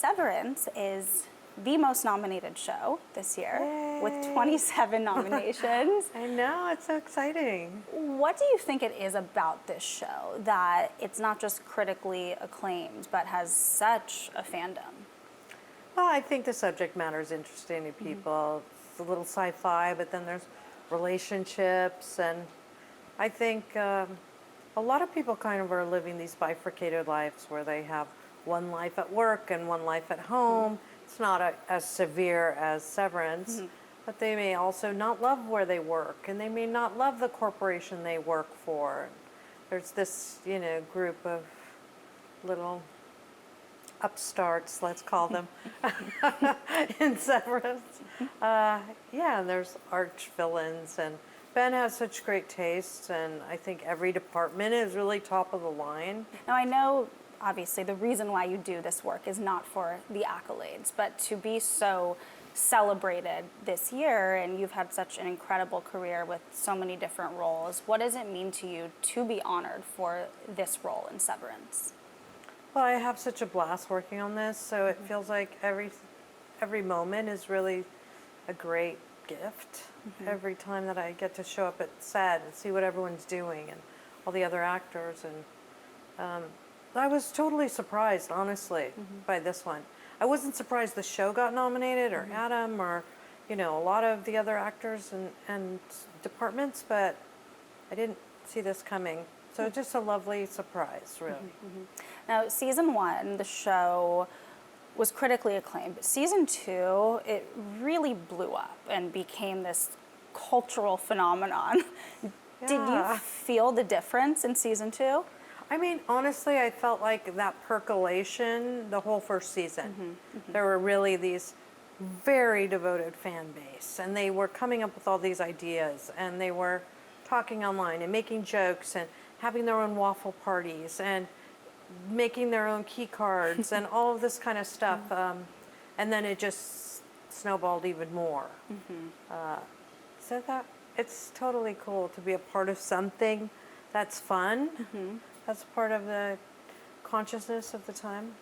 Severance is the most nominated show this year. Yay. With 27 nominations. I know, it's so exciting. What do you think it is about this show that it's not just critically acclaimed, but has such a fandom? Well, I think the subject matter is interesting to people. It's a little sci-fi, but then there's relationships, and I think a lot of people kind of are living these bifurcated lives where they have one life at work and one life at home. It's not as severe as Severance, but they may also not love where they work, and they may not love the corporation they work for. There's this, group of little upstarts, let's call them, in Severance. And there's arch villains, and Ben has such great taste, and I think every department is really top of the line. Now, I know, obviously, the reason why you do this work is not for the accolades, but to be so celebrated this year, and you've had such an incredible career with so many different roles. What does it mean to you to be honored for this role in Severance? Well, I have such a blast working on this, so it feels like every moment is really a great gift. Every time that I get to show up at set and see what everyone's doing and all the other actors, and I was totally surprised, honestly, by this one. I wasn't surprised the show got nominated, or Adam, or a lot of the other actors and departments, but I didn't see this coming. So it's just a lovely surprise, really. Now, season 1, the show was critically acclaimed, but season 2, it really blew up and became this cultural phenomenon. Did you feel the difference in season 2? I mean, honestly, I felt like that percolation the whole first season. There were really these very devoted fan base, and they were coming up with all these ideas, and they were talking online and making jokes and having their own waffle parties and making their own key cards and all of this kind of stuff. And then it just snowballed even more. So that it's totally cool to be a part of something that's fun. That's part of the consciousness of the time.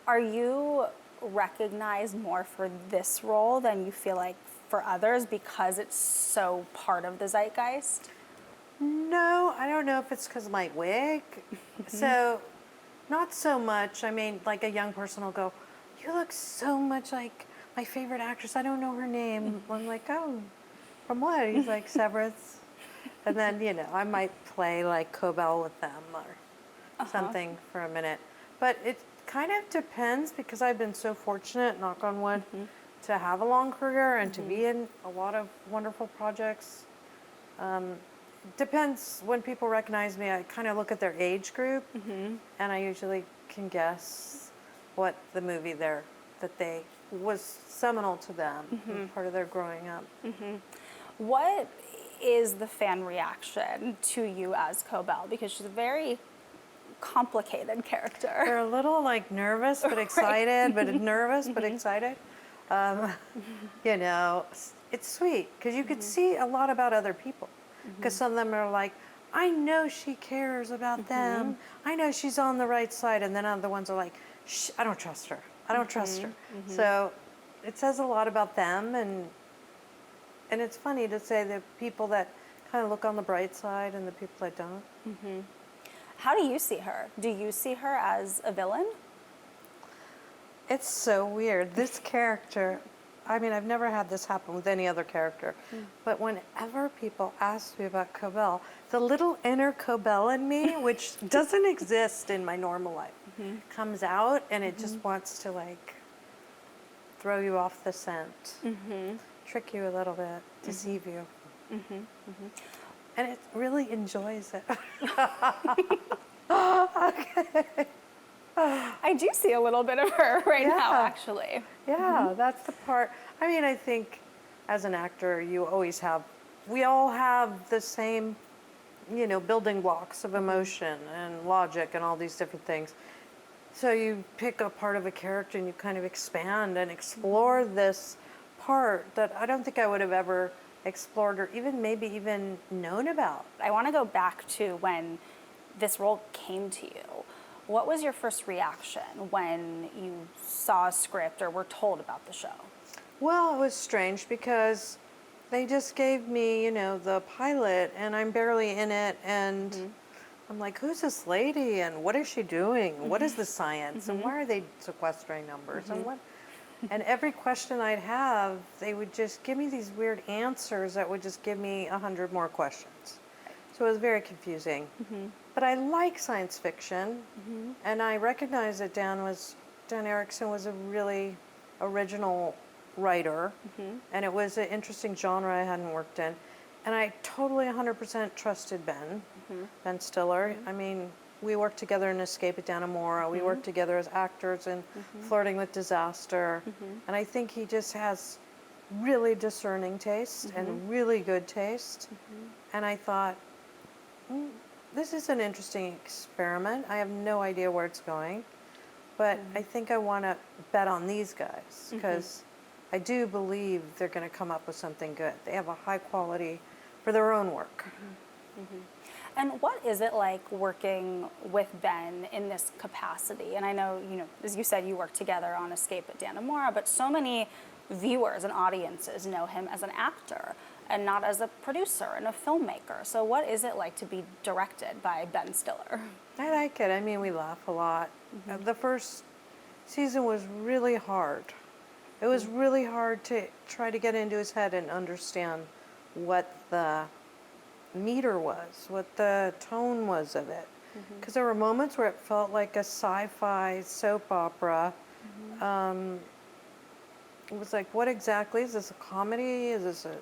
Are you recognized more for this role than you feel like for others because it's so part of the zeitgeist? No, I don't know if it's because of my wig. So, not so much. I mean, like a young person will go, "You look so much like my favorite actress. I don't know her name." I'm like, "Oh, from what?" He's like, "Severance." And then, I might play like Cobell with them or something for a minute. But it kind of depends, because I've been so fortunate, knock on wood, to have a long career and to be in a lot of wonderful projects. Depends when people recognize me. I kind of look at their age group, and I usually can guess what the movie that they was seminal to them, part of their growing up. What is the fan reaction to you as Cobell? Because she's a very complicated character. They're a little like nervous but excited, but nervous but excited. It's sweet because you could see a lot about other people. Because some of them are like, I know she cares about them. I know she's on the right side. And then other ones are like, shh, I don't trust her. I don't trust her. So it says a lot about them. And it's funny to say the people that kind of look on the bright side and the people that don't. How do you see her? Do you see her as a villain? It's so weird. This character, I mean, I've never had this happen with any other character, but whenever people ask me about Cobell, the little inner Cobell in me, which doesn't exist in my normal life, comes out, and it just wants to like throw you off the scent, trick you a little bit, deceive you. And it really enjoys it. Okay. I do see a little bit of her right now, actually. Yeah, that's the part. I mean, I think as an actor, we all have the same, building blocks of emotion and logic and all these different things. So you pick a part of a character and you kind of expand and explore this part that I don't think I would have ever explored or maybe even known about. I want to go back to when this role came to you. What was your first reaction when you saw saw a script or were told about the show? Well, it was strange because they just gave me, the pilot, and I'm barely in it, and I'm like, who's this lady, and what is she doing? What is the science, and why are they sequestering numbers, and what? And every question I'd have, they would just give me these weird answers that would just give me 100 more questions. So it was very confusing. But I like science fiction, and I recognize that Dan Erickson was a really original writer, and it was an interesting genre I hadn't worked in. And I totally 100% trusted Ben Stiller. I mean, we worked together in Escape at Dannemora. We worked together as actors in Flirting with Disaster. And I think he just has really discerning taste and really good taste. And I thought, this is an interesting experiment. I have no idea where it's going, but I think I want to bet on these guys because I do believe they're going to come up with something good. They have a high quality for their own work. And what is it like working with Ben in this capacity? And I know, as you said, you worked together on Escape at Dannemora, but so many viewers and audiences know him as an actor and not as a producer and a filmmaker. So what is it like to be directed by Ben Stiller? I like it. I mean, we laugh a lot. The first season was really hard. It was really hard to try to get into his head and understand what the meter was, what the tone was of it. Because there were moments where it felt like a sci-fi soap opera. It was like, what exactly is this? A comedy? Is this a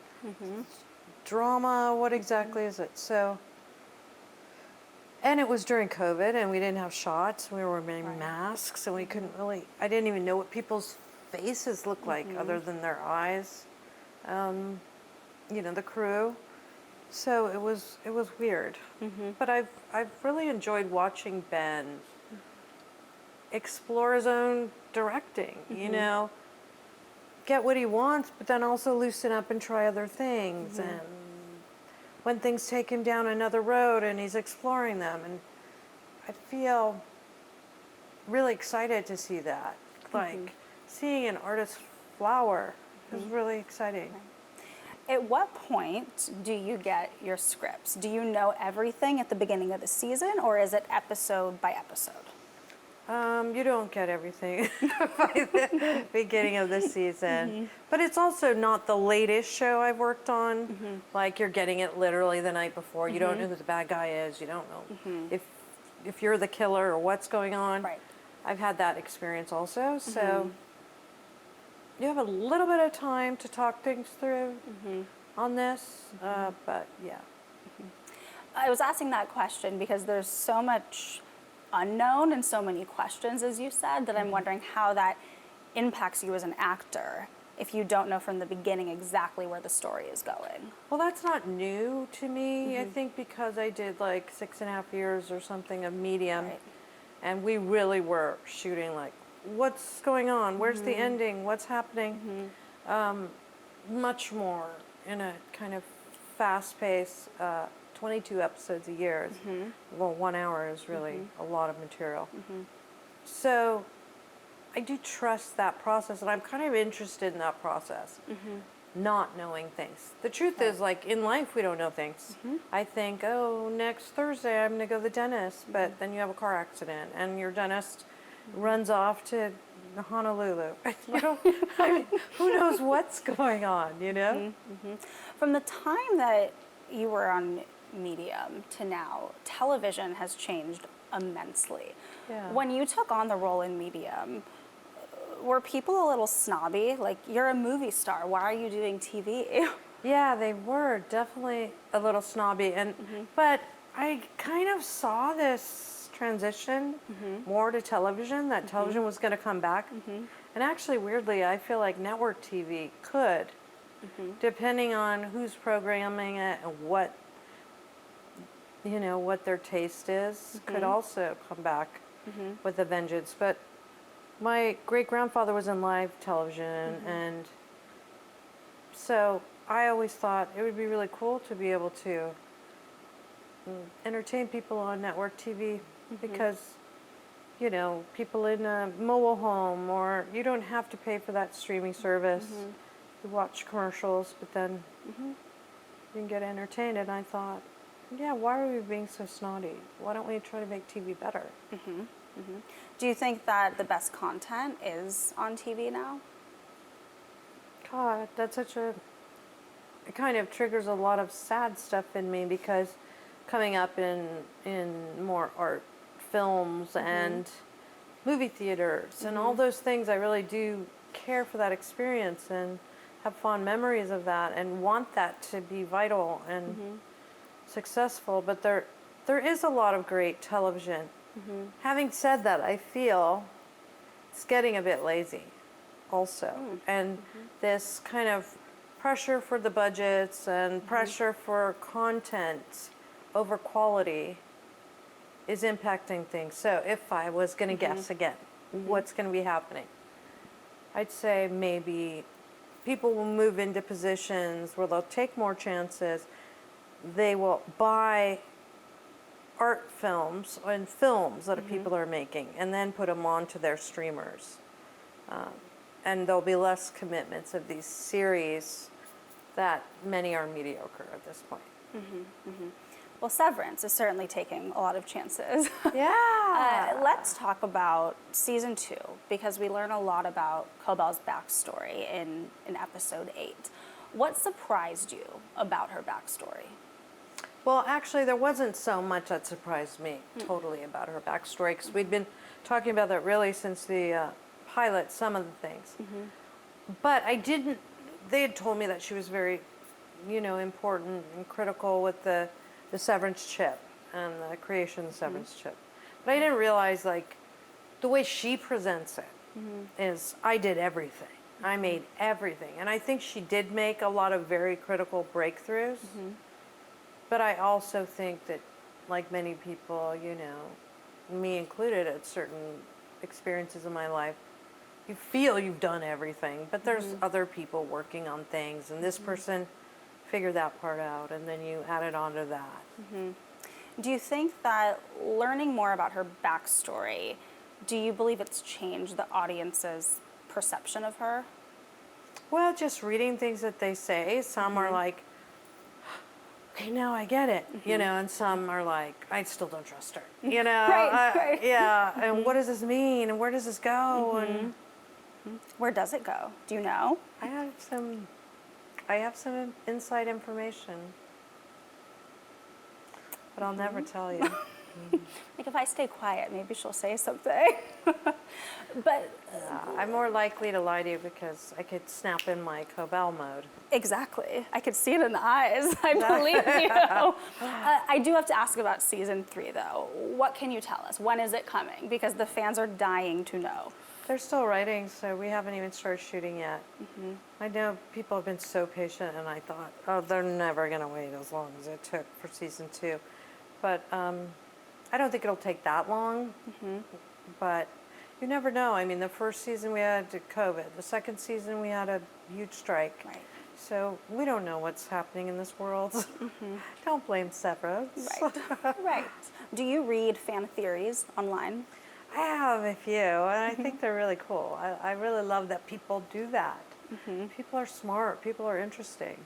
drama? What exactly is it? So, and it was during COVID, and we didn't have shots. We were wearing masks, and we couldn't really. I didn't even know what people's faces looked like other than their eyes. The crew. So it was weird. But I've really enjoyed watching Ben explore his own directing. Get what he wants, but then also loosen up and try other things. And when things take him down another road and he's exploring them, and I feel really excited to see that. Like seeing an artist flower is really exciting. At what point do you get your scripts? Do you know everything at the beginning of the season, or is it episode by episode? You don't get everything by the beginning of the season. But it's also not the latest show I've worked on. Like you're getting it literally the night before. You don't know who the bad guy is. You don't know if you're the killer or what's going on. Right. I've had that experience also. So you have a little bit of time to talk things through on this. But yeah. I was asking that question because there's so much unknown and so many questions, as you said, that I'm wondering how that impacts you as an actor if you don't know from the beginning exactly where the story is going. Well, that's not new to me. I think because I did like 6.5 years or something of Medium, and we really were shooting like, what's going on? Where's the ending? What's happening? Much more in a kind of fast-paced 22 episodes a year. Well, 1 hour is really a lot of material. So I do trust that process, and I'm kind of interested in that process, not knowing things. The truth is, like in life, we don't know things. I think, oh, next Thursday I'm going to go to the dentist, but then you have a car accident, and your dentist runs off to Honolulu. I mean, who knows what's going on, From the time that you were on Medium to now, television has changed immensely. Yeah. When you took on the role in Medium, were people a little snobby? Like, you're a movie star, why are you doing TV? Yeah, they were definitely a little snobby, but I kind of saw this transition more to television, that television was going to come back. And actually, weirdly, I feel like network TV could, depending on who's programming it and what their taste is, could also come back with a vengeance. But my great-grandfather was in live television, and so I always thought it would be really cool to be able to entertain people on network TV because you know, people in a mobile home, or you don't have to pay for that streaming service. You watch commercials, but then you can get entertained. And I thought, yeah, why are we being so snotty? Why don't we try to make TV better? Do you think that the best content is on TV now? God, that's such a, it kind of triggers a lot of sad stuff in me, because coming up in more art films and movie theaters and all those things, I really do care for that experience and have fond memories of that and want that to be vital and successful. But there is a lot of great television. Having said that, I feel it's getting a bit lazy also. And this kind of pressure for the budgets and pressure for content over quality is impacting things. So if I was going to guess again, what's going to be happening? I'd say maybe people will move into positions where they'll take more chances. They will buy art films and films that people are making and then put them onto their streamers. And there'll be less commitments of these series that many are mediocre at this point. Well, Severance is certainly taking a lot of chances. Yeah. Let's talk about season 2, because we learn a lot about Cobell's backstory in episode 8. What surprised you about her backstory? Well, actually, there wasn't so much that surprised me totally about her backstory, because we'd been talking about that really since the pilot, some of the things. But I didn't, they had told me that she was very, you know, important and critical with the Severance chip and the creation of the Severance chip. But I didn't realize, like, the way she presents it is, I did everything. I made everything. And I think she did make a lot of very critical breakthroughs. But I also think that, like many people, you know, me included, at certain experiences in my life, you feel you've done everything, but there's other people working on things, and this person figured that part out, and then you added on to that. Do you think that learning more about her backstory, do you believe it's changed the audience's perception of her? Well, just reading things that they say, some are like, okay, now I get it, you know, and some are like, I still don't trust her, you know. Right. Yeah, and what does this mean, and where does this go? And Where does it go? Do you know? I have some inside information, but I'll never tell you. Like, if I stay quiet, maybe she'll say something. But I'm more likely to lie to you because I could snap in my Cobell mode. exactly. I could see it in the eyes. I believe you. I do have to ask about season 3, though. What can you tell us? When is it coming? Because the fans are dying to know. They're still writing, so we haven't even started shooting yet. I know people have been so patient, and I thought, oh, they're never going to wait as long as it took for season 2. But I don't think it'll take that long. But you never know. I mean, the first season we had COVID. The second season we had a huge strike. Right. So we don't know what's happening in this world. Don't blame Severance. Right. Right. Do you read fan theories online? I have a few, and I think they're really cool. I really love that people do that. People are smart. People are interesting.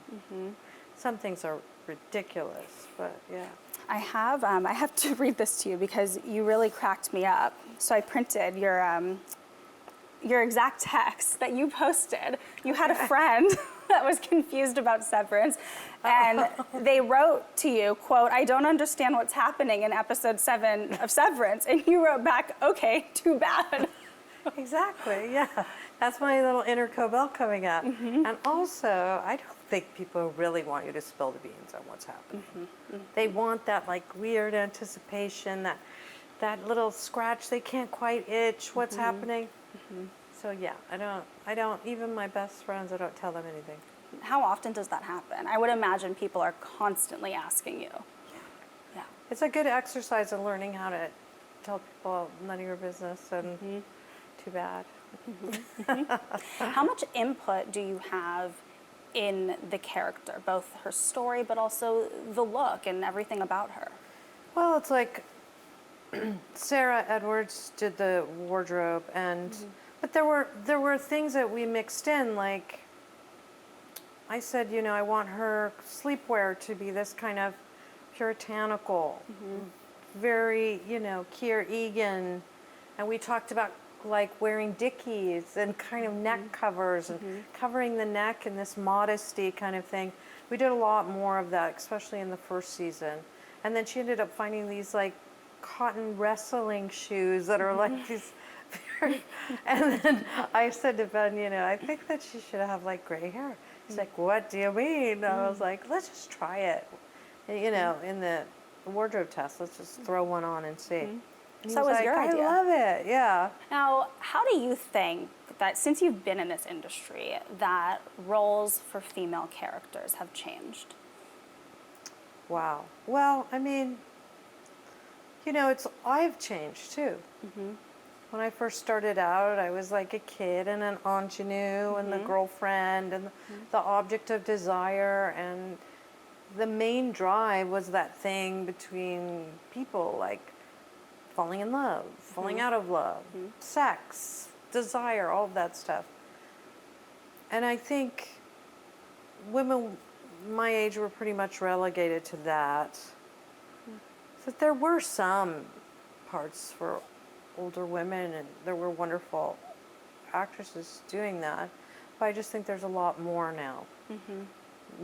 Some things are ridiculous, but yeah. I have to read this to you because you really cracked me up. So I printed your exact text that you posted. You had a friend that was confused about Severance, and they wrote to you, quote, "I don't understand what's happening in episode 7 of Severance," and you wrote back, "Okay, too bad." Exactly, yeah. That's my little inner Cobell coming up. And also, I don't think people really want you to spill the beans on what's happening. They want that, like, weird anticipation, that little scratch they can't quite itch, what's happening. So yeah, I don't, even my best friends, I don't tell them anything. How often does that happen? I would imagine people are constantly asking you. Yeah. It's a good exercise in learning how to tell people none of your business, and too bad. How much input do you have in the character, both her story, but also the look and everything about her? Well, it's like Sarah Edwards did the wardrobe, and but there were things that we mixed in. Like I said, I want her sleepwear to be this kind of puritanical, very Kier Egan, and we talked about like wearing dickies and kind of neck covers and covering the neck and this modesty kind of thing. We did a lot more of that, especially in the first season. And then she ended up finding these like cotton wrestling shoes that are like these very, and then I said to Ben, I think that she should have like gray hair. He's like, what do you mean? I was like, let's just try it. And, in the wardrobe test, let's just throw one on and see. And So that was your idea. I love it, yeah. Now, how do you think that since you've been in this industry, that roles for female characters have changed? Wow. Well, I mean, I've changed too. When I first started out, I was like a kid and an ingenue and the girlfriend and the object of desire, and the main drive was that thing between people, like falling in love, falling out of love, sex, desire, all of that stuff. And I think women my age were pretty much relegated to that. But there were some parts for older women, and there were wonderful actresses doing that. But I just think there's a lot more now.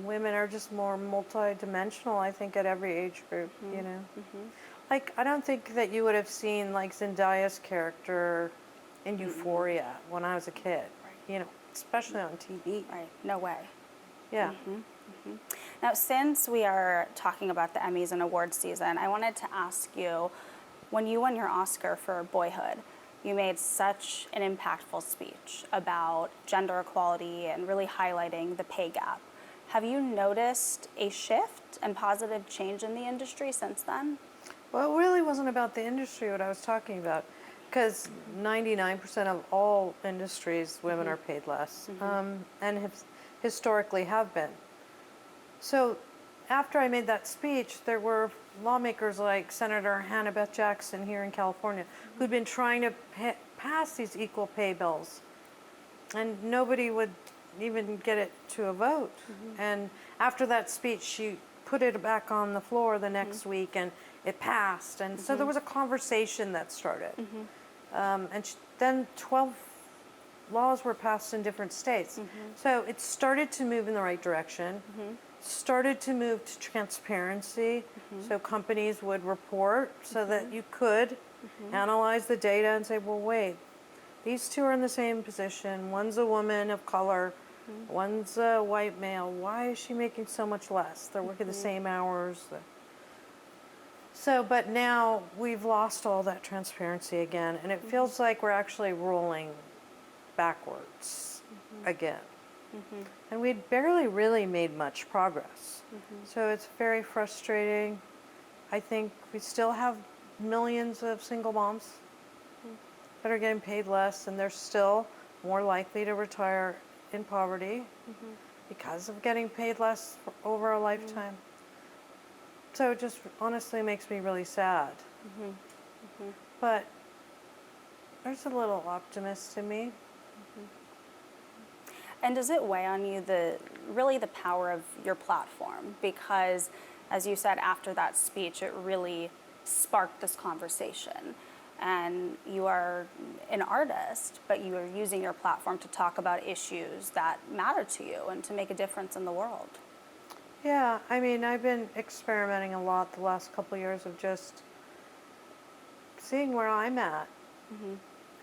Women are just more multi-dimensional, I think, at every age group, Like, I don't think that you would have seen, like, Zendaya's character in Euphoria when I was a kid, especially on TV. Right, no way. Yeah. Now, since we are talking about the Emmys and awards season, I wanted to ask you, when you won your Oscar for Boyhood, you made such an impactful speech about gender equality and really highlighting the pay gap. Have you noticed a shift and positive change in the industry since then? Well, it really wasn't about the industry, what I was talking about, because 99% of all industries, women are paid less, and historically have been. So after I made that speech, there were lawmakers like Senator Hannah Beth Jackson here in California who'd been trying to pass these equal pay bills, and nobody would even get it to a vote. And after that speech, she put it back on the floor the next week, and it passed. And so there was a conversation that started. Then 12 laws were passed in different states. So it started to move in the right direction. Started to move to transparency, so companies would report so that you could analyze the data and say, well, wait, these two are in the same position. One's a woman of color, one's a white male. Why is she making so much less? They're working the same hours. So, but now we've lost all that transparency again, and it feels like we're actually rolling backwards again. And we'd barely really made much progress. So it's very frustrating. I think we still have millions of single moms that are getting paid less, and they're still more likely to retire in poverty because of getting paid less over a lifetime. So it just honestly makes me really sad. But there's a little optimist in me. And does it weigh on you really the power of your platform? Because, as you said after that speech, it really sparked this conversation. And you are an artist, but you are using your platform to talk about issues that matter to you and to make a difference in the world. Yeah, I mean, I've been experimenting a lot the last couple of years of just seeing where I'm at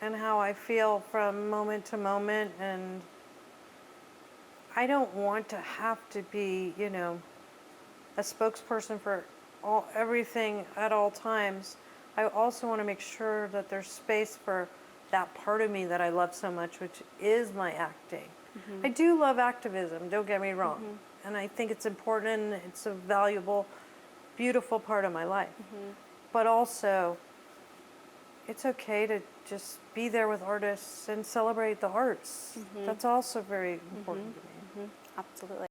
and how I feel from moment to moment. And I don't want to have to be, a spokesperson for everything at all times. I also want to make sure that there's space for that part of me that I love so much, which is my acting. I do love activism, don't get me wrong. And I think it's important, it's a valuable, beautiful part of my life. But also, it's okay to just be there with artists and celebrate the arts. That's also very important to me. Absolutely.